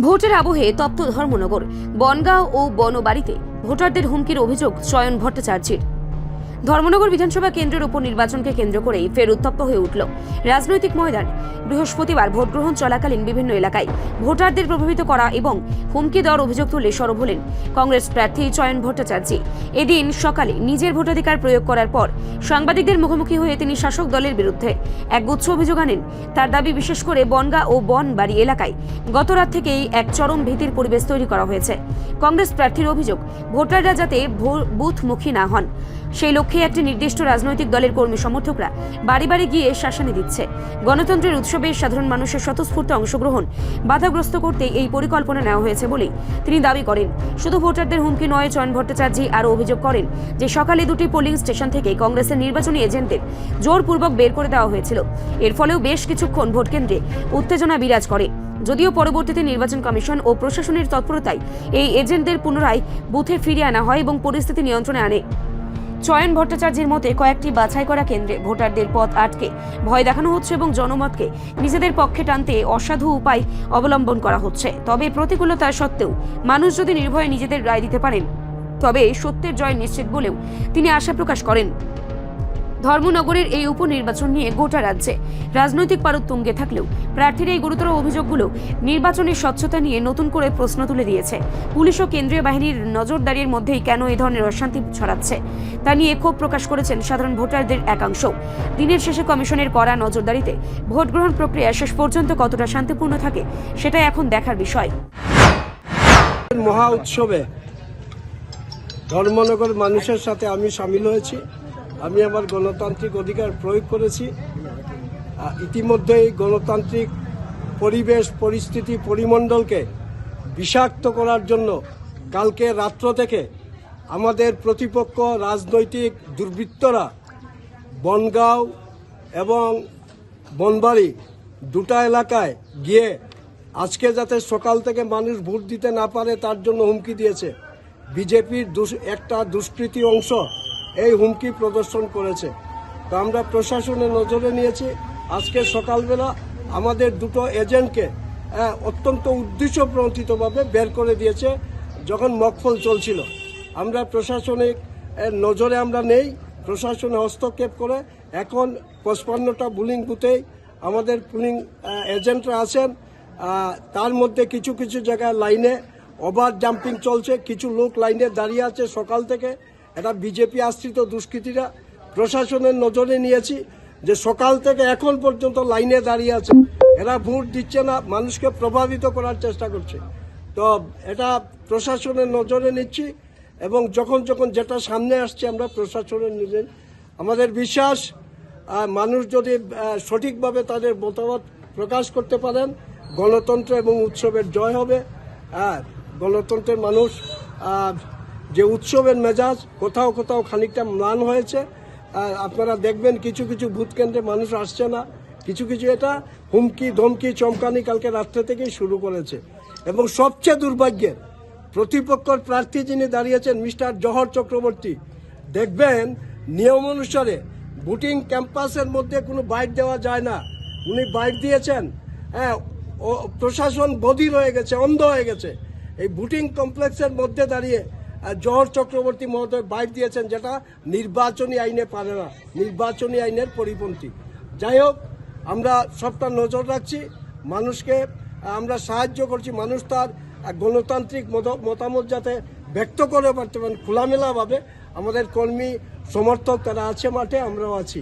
ভোটের আবহে তপ্ত ধর্মনগর, বনগাঁও ও বনবাড়িতে ভোটারদের হুমকির অভিযোগ চয়ন ভট্টাচার্যের। ধর্মনগর বিধানসভা কেন্দ্রের উপনির্বাচনকে কেন্দ্র করেই ফের উত্তপ্ত হয়ে উঠল রাজনৈতিক ময়দান। বৃহস্পতিবার ভোট গ্রহণ চলাকালীন বিভিন্ন এলাকায় ভোটারদের প্রভাবিত করা এবং হুমকি দেওয়ার অভিযোগ তুলে সরব হলেন কংগ্রেস প্রার্থী চয়ন ভট্টাচার্য। এদিন সকালে নিজের ভোটাধিকার প্রয়োগ করার পর সাংবাদিকদের মুখোমুখি হয়ে তিনি শাসক দলের বিরুদ্ধে একগুচ্ছ অভিযোগ আনেন। তার দাবি, বিশেষ করে বনগাঁ ও বনবাড়ি এলাকায় গতরাত থেকেই এক চরম ভীতির পরিবেশ তৈরি করা হয়েছে। কংগ্রেস প্রার্থীর অভিযোগ, ভোটাররা যাতে বুথমুখী না হন সেই লক্ষ্যে একটি নির্দিষ্ট রাজনৈতিক দলের কর্মী সমর্থকরা বাড়ি বাড়ি গিয়ে শাসানি দিচ্ছে। গণতন্ত্রের উৎসবে সাধারণ মানুষের স্বতঃস্ফূর্ত অংশগ্রহণ বাধাগ্রস্ত করতে এই পরিকল্পনা নেওয়া হয়েছে বলে তিনি দাবি করেন। শুধু ভোটারদের হুমকি নয়, চয়ন ভট্টাচার্য আরও অভিযোগ করেন যে সকালে দুটি পোলিং স্টেশন থেকে কংগ্রেসের নির্বাচনী এজেন্টদের জোরপূর্বক বের করে দেওয়া হয়েছিল। এর ফলেও বেশ কিছুক্ষণ ভোটকেন্দ্রে উত্তেজনা বিরাজ করে। যদিও পরবর্তীতে নির্বাচন কমিশন ও প্রশাসনের তৎপরতায় এই এজেন্টদের পুনরায় বুথে ফিরিয়ে আনা হয় এবং পরিস্থিতি নিয়ন্ত্রণে আনে। চয়ন ভট্টাচার্যের মতে কয়েকটি বাছাই করা কেন্দ্রে ভোটারদের পথ আটকে ভয় দেখানো হচ্ছে এবং জনমতকে নিজেদের পক্ষে টানতে অসাধু উপায় অবলম্বন করা হচ্ছে। তবে প্রতিকূলতা সত্ত্বেও মানুষ যদি নির্ভয়ে নিজেদের রায় দিতে পারেন তবে সত্যের জয় নিশ্চিত বলেও তিনি আশা প্রকাশ করেন। ধর্মনগরের এই উপনির্বাচন নিয়ে গোটা রাজ্যে রাজনৈতিক পারদ তুঙ্গে থাকলেও প্রার্থীর এই গুরুতর অভিযোগগুলো নির্বাচনের স্বচ্ছতা নিয়ে নতুন করে প্রশ্ন তুলে দিয়েছে। পুলিশ ও কেন্দ্রীয় বাহিনীর নজরদারির মধ্যেই কেন এই ধরনের অশান্তি ছড়াচ্ছে তা নিয়ে ক্ষোভ প্রকাশ করেছেন সাধারণ ভোটারদের একাংশ। দিনের শেষে কমিশনের কড়া নজরদারিতে ভোট গ্রহণ প্রক্রিয়া শেষ পর্যন্ত কতটা শান্তিপূর্ণ থাকে সেটাই এখন দেখার বিষয়। মহা উৎসবে ধর্মনগর মানুষের সাথে আমি সামিল হয়েছি। আমি আমার গণতান্ত্রিক অধিকার প্রয়োগ করেছি। ইতিমধ্যেই গণতান্ত্রিক পরিবেশ পরিস্থিতি পরিমণ্ডলকে বিষাক্ত করার জন্য কালকে রাত্র থেকে আমাদের প্রতিপক্ষ রাজনৈতিক দুর্বৃত্তরা বনগাঁও এবং বনবাড়ি দুটা এলাকায় গিয়ে আজকে যাতে সকাল থেকে মানুষ ভোট দিতে না পারে তার জন্য হুমকি দিয়েছে। বিজেপির একটা দুষ্কৃতী অংশ এই হুমকি প্রদর্শন করেছে। তো আমরা প্রশাসনের নজরে নিয়েছি। আজকে সকালবেলা আমাদের দুটো এজেন্টকে অত্যন্ত উদ্দেশ্যপ্রণোদিতভাবে বের করে দিয়েছে যখন মকফল চলছিল। আমরা প্রশাসনিক নজরে আমরা নেই, প্রশাসনে হস্তক্ষেপ করে এখন 55টা পুলিং বুথেই আমাদের পুলিং এজেন্টরা আছেন। তার মধ্যে কিছু কিছু জায়গায় লাইনে ওভার জাম্পিং চলছে, কিছু লোক লাইনে দাঁড়িয়ে আছে সকাল থেকে। এটা বিজেপি আশ্রিত দুষ্কৃতীরা। প্রশাসনের নজরে নিয়েছি যে সকাল থেকে এখন পর্যন্ত লাইনে দাঁড়িয়ে আছে, এরা ভোট দিচ্ছে না, মানুষকে প্রভাবিত করার চেষ্টা করছে। তো এটা প্রশাসনের নজরে নিচ্ছি এবং যখন যখন যেটা সামনে আসছে আমরা প্রশাসনের নিজে আমাদের বিশ্বাস মানুষ যদি সঠিকভাবে তাদের মতামত প্রকাশ করতে পারেন গণতন্ত্র এবং উৎসবের জয় হবে। গণতন্ত্রের মানুষ যে উৎসবের মেজাজ কোথাও কোথাও খানিকটা ম্লান হয়েছে। আপনারা দেখবেন কিছু কিছু ভোট কেন্দ্রে মানুষ আসছে না, কিছু কিছু এটা হুমকি ধমকি চমকানি কালকে রাত্রে থেকেই শুরু করেছে। এবং সবচেয়ে দুর্ভাগ্যের প্রতিপক্ষের প্রার্থী যিনি দাঁড়িয়েছেন মিস্টার জহর চক্রবর্তী, দেখবেন নিয়ম অনুসারে ভোটিং ক্যাম্পাসের মধ্যে কোনো বাইট দেওয়া যায় না, উনি বাইট দিয়েছেন। প্রশাসন বধির হয়ে গেছে, অন্ধ হয়ে গেছে। এই ভোটিং কমপ্লেক্সের মধ্যে দাঁড়িয়ে জহর চক্রবর্তী মহোদয় বাইট দিয়েছেন, যেটা নির্বাচনী আইনে পারে না, নির্বাচনী আইনের পরিপন্থী। যাই হোক, আমরা সবটা নজর রাখছি, মানুষকে আমরা সাহায্য করছি। মানুষ তার গণতান্ত্রিক মতামত যাতে ব্যক্ত করে পারতে পারেন খোলামেলাভাবে। আমাদের কর্মী সমর্থক তারা আছে মাঠে, আমরাও আছি।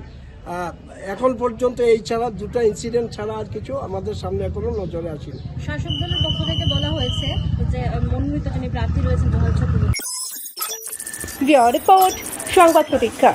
এখন পর্যন্ত এই ছাড়া দুটো ইনসিডেন্ট ছাড়া আর কিছু আমাদের সামনে এখনো নজরে আসেনি। শাসক দলের পক্ষ থেকে বলা হয়েছে যে মনোনীত যিনি প্রার্থী রয়েছেন জহর চক্রবর্তী। রিপোর্ট সংবাদ প্রতীক্ষা।